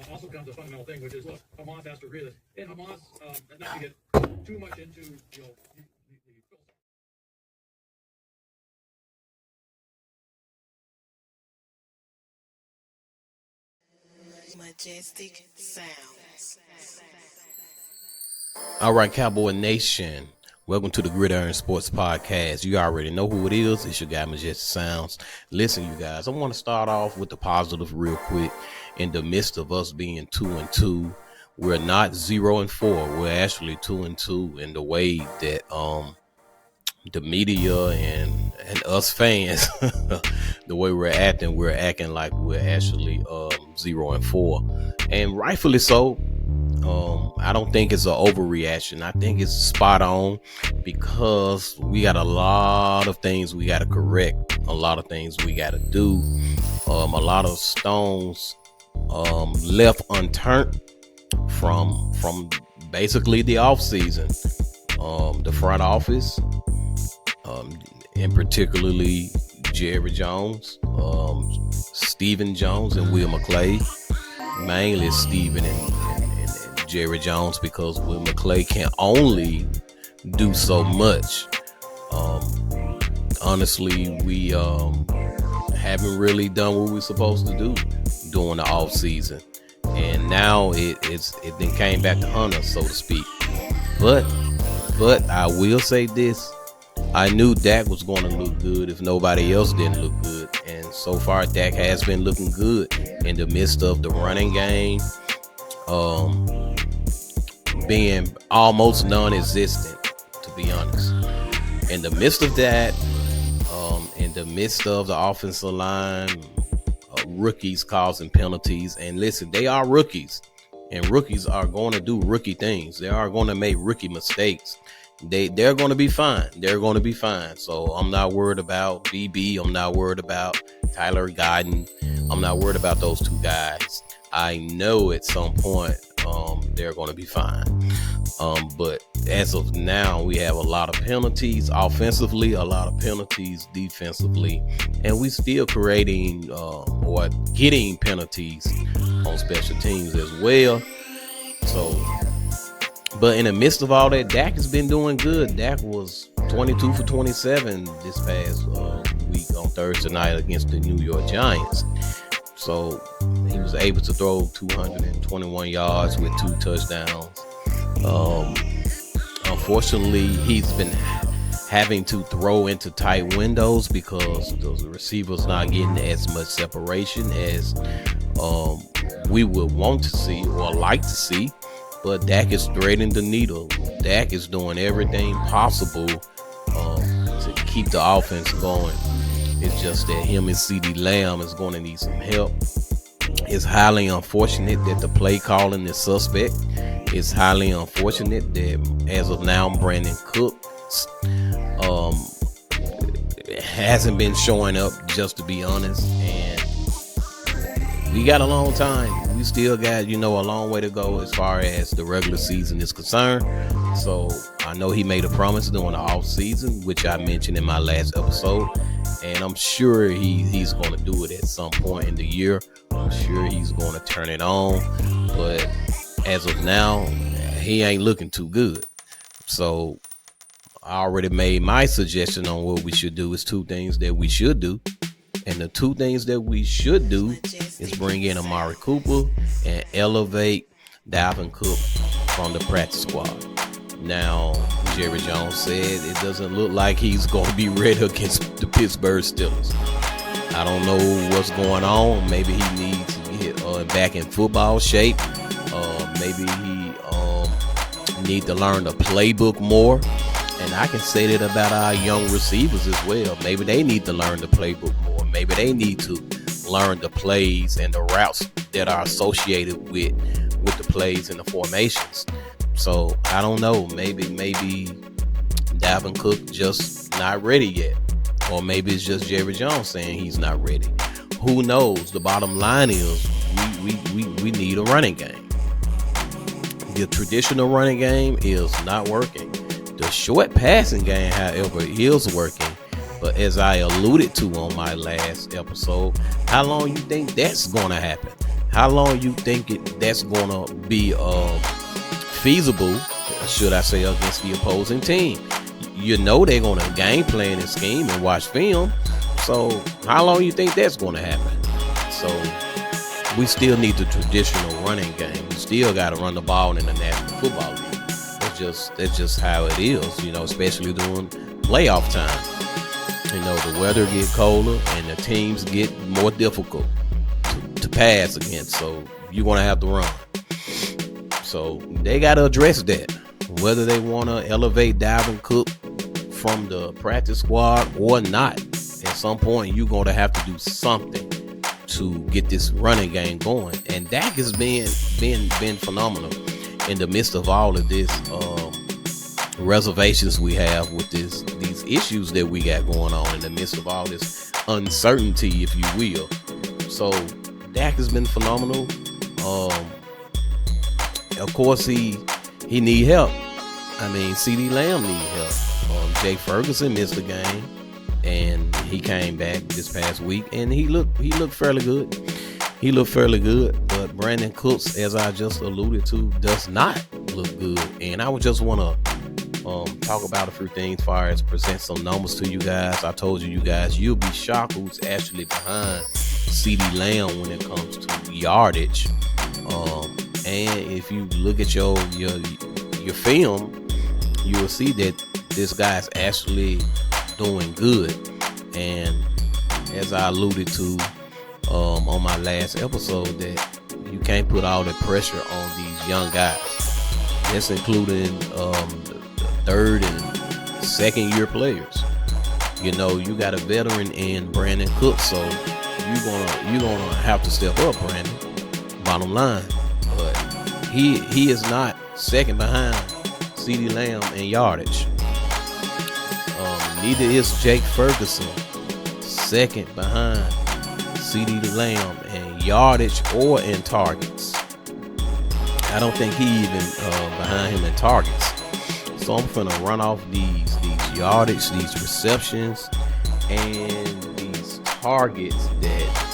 also comes a fundamental thing, which is, look, Hamas has to realize, and Hamas, not to get too much into, the Majestic Sounds. All right, Cowboy Nation. Welcome to the Gridiron Sports Podcast. You already know who it is. It's your guy, Majestic Sounds. Listen, you guys, I want to start off with the positive real quick. In the midst of us being 2-2, we're not 0-4. We're actually 2-2 in the way that the media and us fans, the way we're acting like we're actually 0-4, and rightfully so. I don't think it's an overreaction. I think it's spot on because we got a lot of things we got to correct, a lot of things we got to do, a lot of stones left unturned from basically the off season, the front office, and particularly Jerry Jones, Stephen Jones, and Will McClay. Mainly Stephen and Jerry Jones, because Will McClay can only do so much. Honestly, we haven't really done what we're supposed to do during the off season, and now it then came back to hunt us, so to speak. But I will say this: I knew Dak was going to look good if nobody else didn't look good, and so far Dak has been looking good in the midst of the running game being almost non-existent, to be honest. In the midst of that, in the midst of the offensive line, rookies causing penalties, and listen, they are rookies, and rookies are going to do rookie things. They are going to make rookie mistakes. They're going to be fine. They're going to be fine. So I'm not worried about BB. I'm not worried about Tyler Guyton. I'm not worried about those two guys. I know at some point they're going to be fine. But as of now, we have a lot of penalties offensively, a lot of penalties defensively, and we still creating or getting penalties on special teams as well. So, but in the midst of all that, Dak has been doing good. Dak was 22 for 27 this past week on Thursday night against the New York Giants. So he was able to throw 221 yards with 2 touchdowns. Unfortunately, he's been having to throw into tight windows because the receivers not getting as much separation as we would want to see or like to see. But Dak is threading the needle. Dak is doing everything possible to keep the offense going. It's just that him and CeeDee Lamb is going to need some help. It's highly unfortunate that the play calling is suspect. It's highly unfortunate that as of now, Brandon Cooks hasn't been showing up, just to be honest. And we got a long time. We still got, a long way to go as far as the regular season is concerned. So I know he made a promise during the off season, which I mentioned in my last episode. And I'm sure he's going to do it at some point in the year. I'm sure he's going to turn it on. But as of now, he ain't looking too good. So I already made my suggestion on what we should do. Is 2 things that we should do. And the 2 things that we should do is bring in Amari Cooper and elevate Dalvin Cook from the practice squad. Now, Jerry Jones said it doesn't look like he's going to be ready against the Pittsburgh Steelers. I don't know what's going on. Maybe he needs to get back in football shape. Maybe he need to learn the playbook more. And I can say that about our young receivers as well. Maybe they need to learn the playbook more. Maybe they need to learn the plays and the routes that are associated with the plays and the formations. So I don't know. Maybe Dalvin Cook just not ready yet, or maybe it's just Jerry Jones saying he's not ready. Who knows? The bottom line is we need a running game. The traditional running game is not working. The short passing game, however, is working. But as I alluded to on my last episode, how long you think that's going to happen? how long you think that's gonna be feasible, should I say, against the opposing team? You know they're gonna game plan and scheme and watch film. So how long you think that's gonna happen? So we still need the traditional running game. We still got to run the ball in the National Football League. That's just how it is, you know, especially during playoff time. You know, the weather get colder and the teams get more difficult to pass against. So you're going to have to run. So they got to address that. Whether they want to elevate Dalvin Cook from the practice squad or not, at some point you're going to have to do something to get this running game going. And Dak has been phenomenal in the midst of all of this reservations we have with these issues that we got going on, in the midst of all this uncertainty, if you will. So Dak has been phenomenal. Of course he need help. I mean, CeeDee Lamb need help. Jake Ferguson missed the game, and he came back this past week, and he looked fairly good. But Brandon Cooks, as I just alluded to, does not look good. And I would just want to talk about a few things as far as present some numbers to you guys. I told you guys, you'll be shocked who's actually behind CeeDee Lamb when it comes to yardage. And if you look at your film, you will see that this guy's actually doing good. And as I alluded to on my last episode, that you can't put all the pressure on these young guys. That's including the third and second year players. You know, you got a veteran in Brandon Cooks, so you're gonna have to step up, Brandon. Bottom line, but he is not second behind CeeDee Lamb in yardage. Neither is Jake Ferguson second behind CeeDee Lamb in yardage or in targets. I don't think he even behind him in targets. So I'm finna run off these yardage, these receptions, and these targets that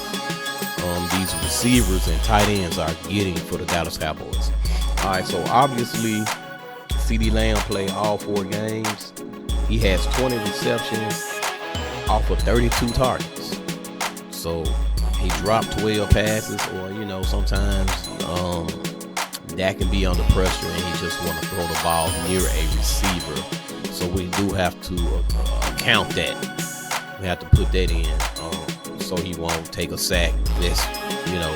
these receivers and tight ends are getting for the Dallas Cowboys. All right, so obviously CeeDee Lamb played all 4 games. He has 20 receptions off of 32 targets. So he dropped 12 passes, or, you know, sometimes that can be under pressure and he just want to throw the ball near a receiver. So we do have to account that. We have to put that in so he won't take a sack. That's, you know,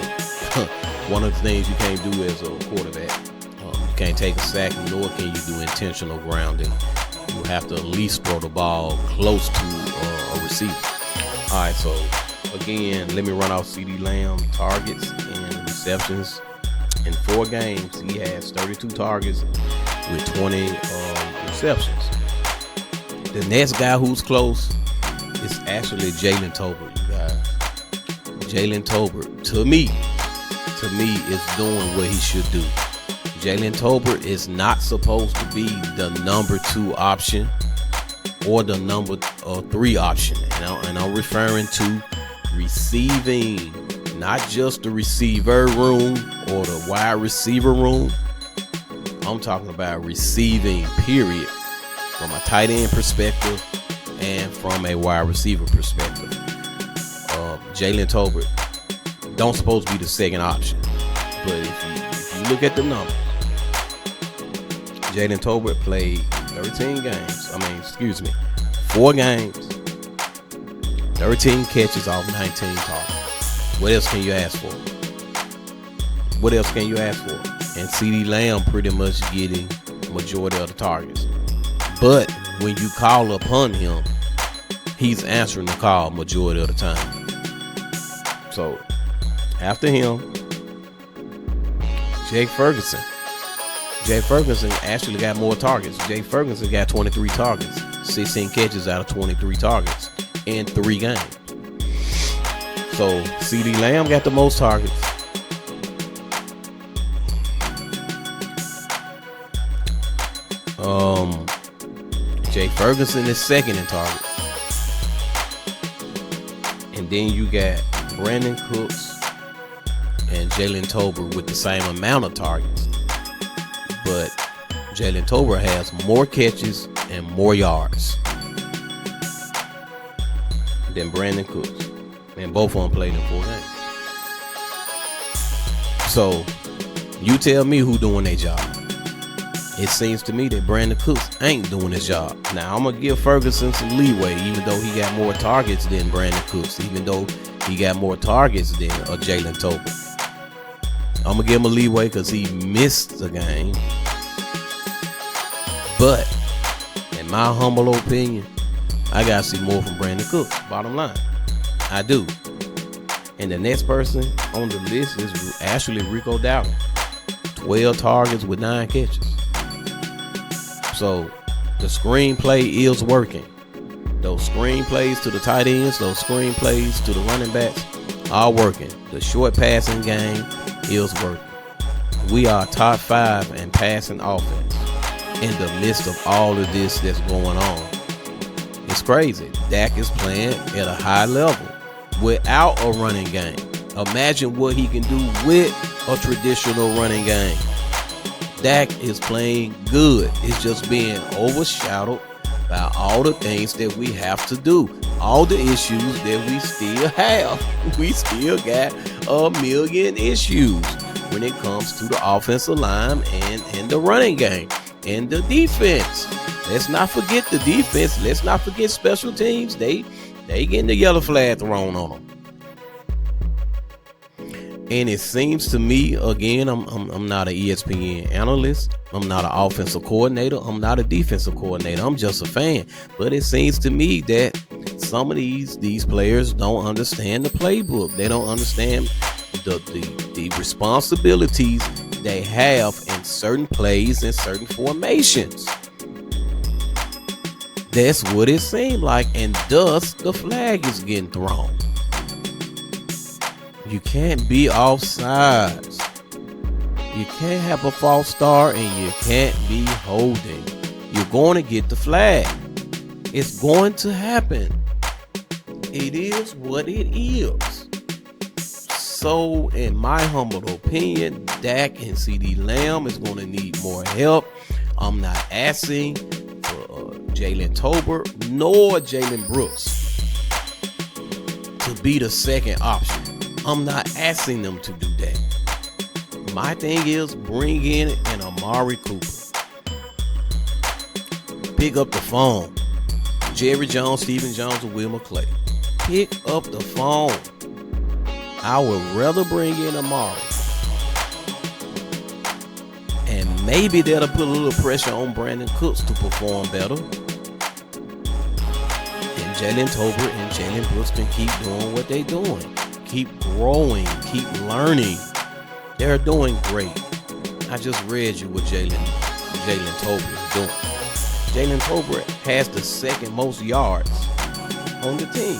one of the things you can't do as a quarterback. You can't take a sack, nor can you do intentional grounding. You have to at least throw the ball close to a receiver. All right, so again, let me run off CeeDee Lamb targets and receptions. In 4 games, he has 32 targets with 20 receptions. The next guy who's close is actually Jalen Tolbert, you guys. Jalen Tolbert, to me, is doing what he should do. Jalen Tolbert is not supposed to be the number 2 option or the number 3 option. And I'm referring to receiving, not just the receiver room or the wide receiver room. I'm talking about receiving, period, from a tight end perspective and from a wide receiver perspective. Jalen Tolbert don't supposed to be the second option. But if you look at the numbers, Jalen Tolbert played 4 games, 13 catches off 19 targets. What else can you ask for? And CeeDee Lamb pretty much getting majority of the targets. But when you call upon him, he's answering the call majority of the time. So after him, Jake Ferguson. Jake Ferguson actually got more targets. Jake Ferguson got 23 targets, 16 catches out of 23 targets in 3 games. So CeeDee Lamb got the most targets. Jake Ferguson is second in targets. And then you got Brandon Cooks and Jalen Tolbert with the same amount of targets. But Jalen Tolbert has more catches and more yards than Brandon Cooks. And both of them played in 4 games. So, you tell me who doing their job. It seems to me that Brandon Cooks ain't doing his job. Now, I'm going to give Ferguson some leeway, even though he got more targets than Brandon Cooks, even though he got more targets than Jalen Tolbert. I'm going to give him a leeway because he missed the game. But, in my humble opinion, I got to see more from Brandon Cooks, bottom line. I do. And the next person on the list is actually Rico Dowdle. 12 targets with 9 catches. So the screenplay is working. Those screenplays to the tight ends, those screenplays to the running backs are working. The short passing game is working. We are top 5 in passing offense in the midst of all of this that's going on. It's crazy. Dak is playing at a high level without a running game. Imagine what he can do with a traditional running game. Dak is playing good. It's just being overshadowed by all the things that we have to do. All the issues that we still have. We still got a million issues when it comes to the offensive line and the running game and the defense. Let's not forget the defense. Let's not forget special teams. They getting the yellow flag thrown on them. And it seems to me, again, I'm not an ESPN analyst. I'm not an offensive coordinator. I'm not a defensive coordinator. I'm just a fan. But it seems to me that some of these players don't understand the playbook. They don't understand the responsibilities they have in certain plays and certain formations. That's what it seemed like, and thus the flag is getting thrown. You can't be offsides. You can't have a false start, and you can't be holding. You're going to get the flag. It's going to happen. It is what it is. So, in my humble opinion, Dak and CeeDee Lamb is going to need more help. I'm not asking for Jalen Tolbert nor Jalen Brooks to be the second option. I'm not asking them to do that. My thing is bring in an Amari Cooper. Pick up the phone. Jerry Jones, Stephen Jones, or Will McClay. Pick up the phone. I would rather bring in Amari. And maybe that'll put a little pressure on Brandon Cooks to perform better. And Jalen Tolbert and Jalen Brooks can keep doing what they're doing. Keep growing, keep learning. They're doing great. I just read you what Jalen Tolbert is doing. Jalen Tolbert has the second most yards on the team.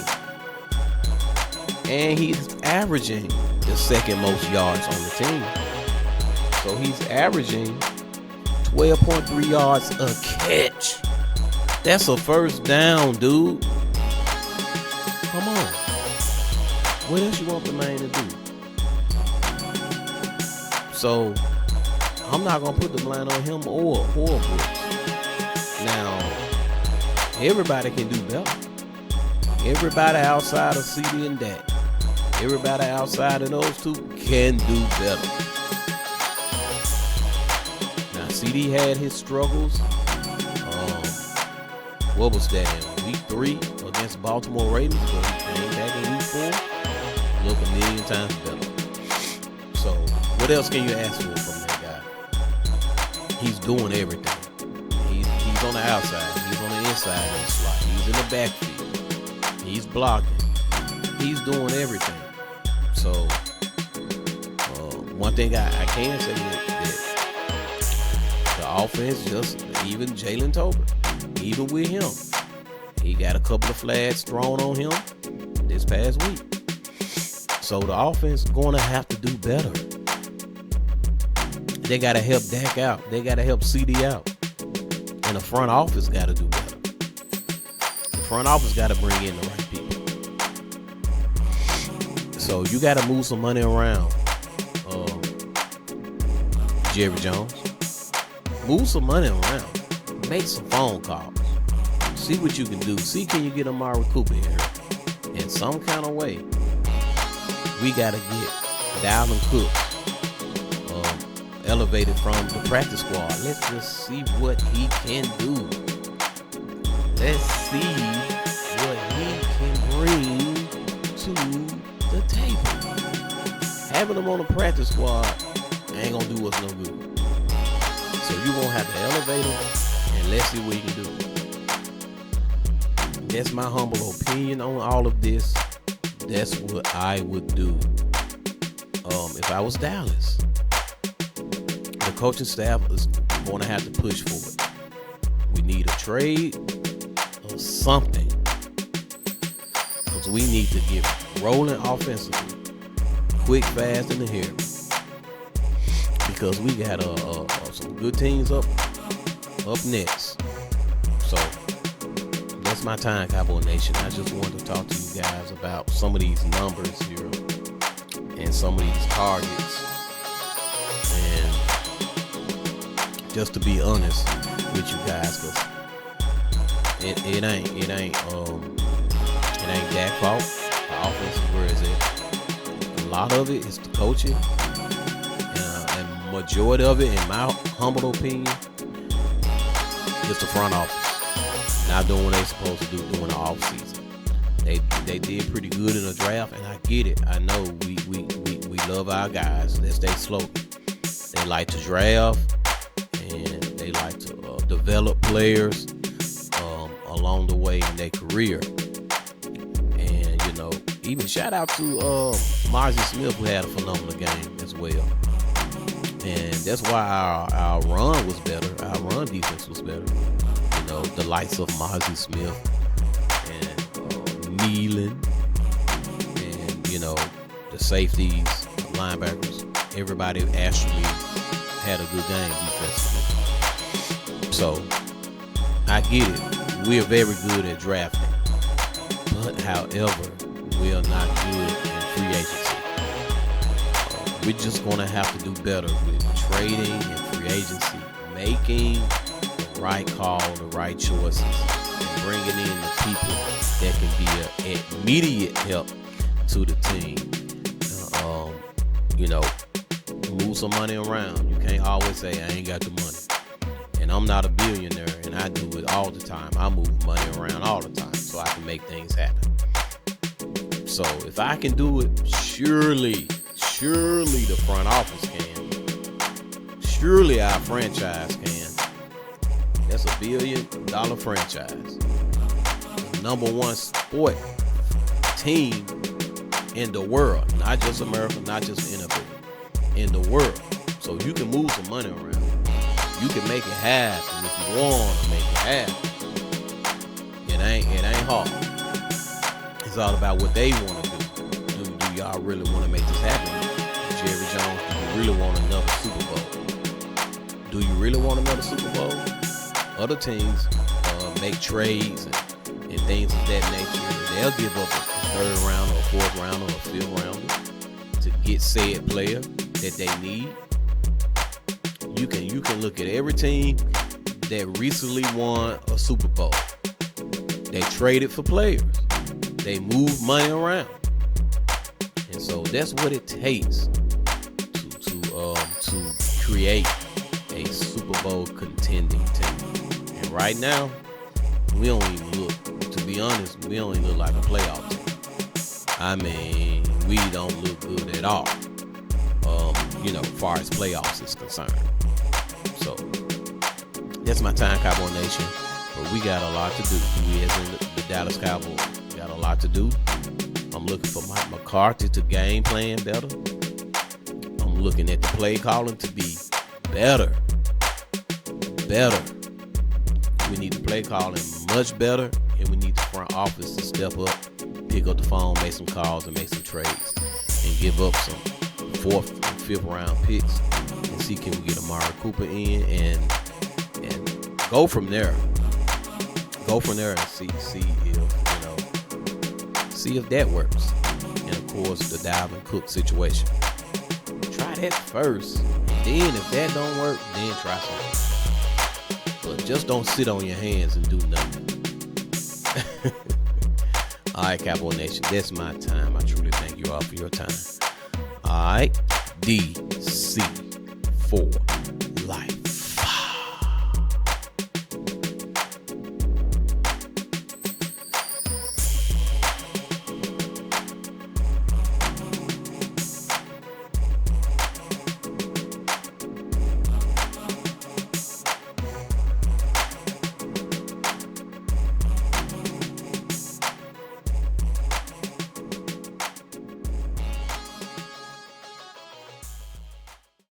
And he's averaging the second most yards on the team. So he's averaging 12.3 yards a catch. That's a first down, dude. Come on. What else you want the man to do? So, I'm not going to put the blame on him or Brooks. Now, everybody can do better. Everybody outside of CeeDee and Dak. Everybody outside of those two can do better. Now, CeeDee had his struggles. What was that in week 3 against Baltimore Ravens? But he came back in week 4. Look a million times better. So, what else can you ask for from that guy? He's doing everything. He's on the outside. He's on the inside of the slot. He's in the backfield. He's blocking. He's doing everything. So, one thing I can say that the offense, just even Jalen Tolbert, even with him, he got a couple of flags thrown on him this past week. So the offense going to have to do better. They got to help Dak out. They got to help CeeDee out. And the front office got to do better. The front office got to bring in the right people. So you got to move some money around. Jerry Jones. Move some money around. Make some phone calls. See what you can do. See, can you get Amari Cooper here in some kind of way? We got to get Dalvin Cook elevated from the practice squad. Let's just see what he can do. Let's see what he can bring to the table. Having him on the practice squad ain't gonna do us no good. So you're gonna have to elevate him, and let's see what he can do. That's my humble opinion on all of this. That's what I would do if I was Dallas. The coaching staff is going to have to push for it. We need a trade or something, because we need to get rolling offensively, quick, fast, and here. Because we got some good teams up next. So that's my time, Cowboy Nation. I just wanted to talk to you guys about some of these numbers here and some of these targets. And just to be honest with you guys, cause it ain't Dak's fault. The offense is where is it? A lot of it is the coaching, and majority of it, in my humble opinion, is the front office not doing what they supposed to do during the off season. They did pretty good in the draft, and I get it. I know we love our guys. That's their slogan. They like to draft, and they like to develop players along the way in their career. And even shout out to Marzi Smith, who had a phenomenal game as well. And that's why our run was better. Our run defense was better. The likes of Marzi Smith and Nealon, and the safeties, the linebackers, everybody actually had a good game defensively. So I get it. We are very good at drafting, but however, we are not good in free agency. We're just gonna have to do better with trading and free agency, making the right call, the right choices, and bringing in the people that can be an immediate help to the team. Move some money around. You can't always say I ain't got the money. And I'm not a billionaire, and I do it all the time. I move money around all the time so I can make things happen. So if I can do it, surely the front office can. Surely our franchise can. That's $1 billion franchise. The #1 sport team in the world. Not just America, not just NFL. In the world. So you can move some money around. You can make it happen if you want to make it happen. It ain't hard. It's all about what they want to do. Do y'all really want to make this happen? Jerry Jones, do you really want another Super Bowl? Do you really want another Super Bowl? Other teams make trades and things of that nature. They'll give up a third round or a fourth round or a fifth round to get said player that they need. You can look at every team that recently won a Super Bowl. They traded for players. They moved money around. And so that's what it takes to create a Super Bowl contending team. And right now, we don't even look, to be honest, we don't even look like a playoff team. I mean, we don't look good at all. As far as playoffs is concerned. So that's my time, Cowboy Nation. But we got a lot to do. We as in the Dallas Cowboys got a lot to do. I'm looking for Mike McCarthy to game plan better. I'm looking at the play calling to be better. We need the play calling much better, and we need the front office to step up, pick up the phone, make some calls, and make some trades, and give up some 4th and 5th round picks, and see can we get Amari Cooper in and go from there. Go from there and see if that works. And of course, the Dalvin Cook situation. Try that first, and Then if that don't work, then try something. But just don't sit on your hands and do nothing. All right, Cowboy Nation, that's my time. I truly thank you all for your time. All right, DC4.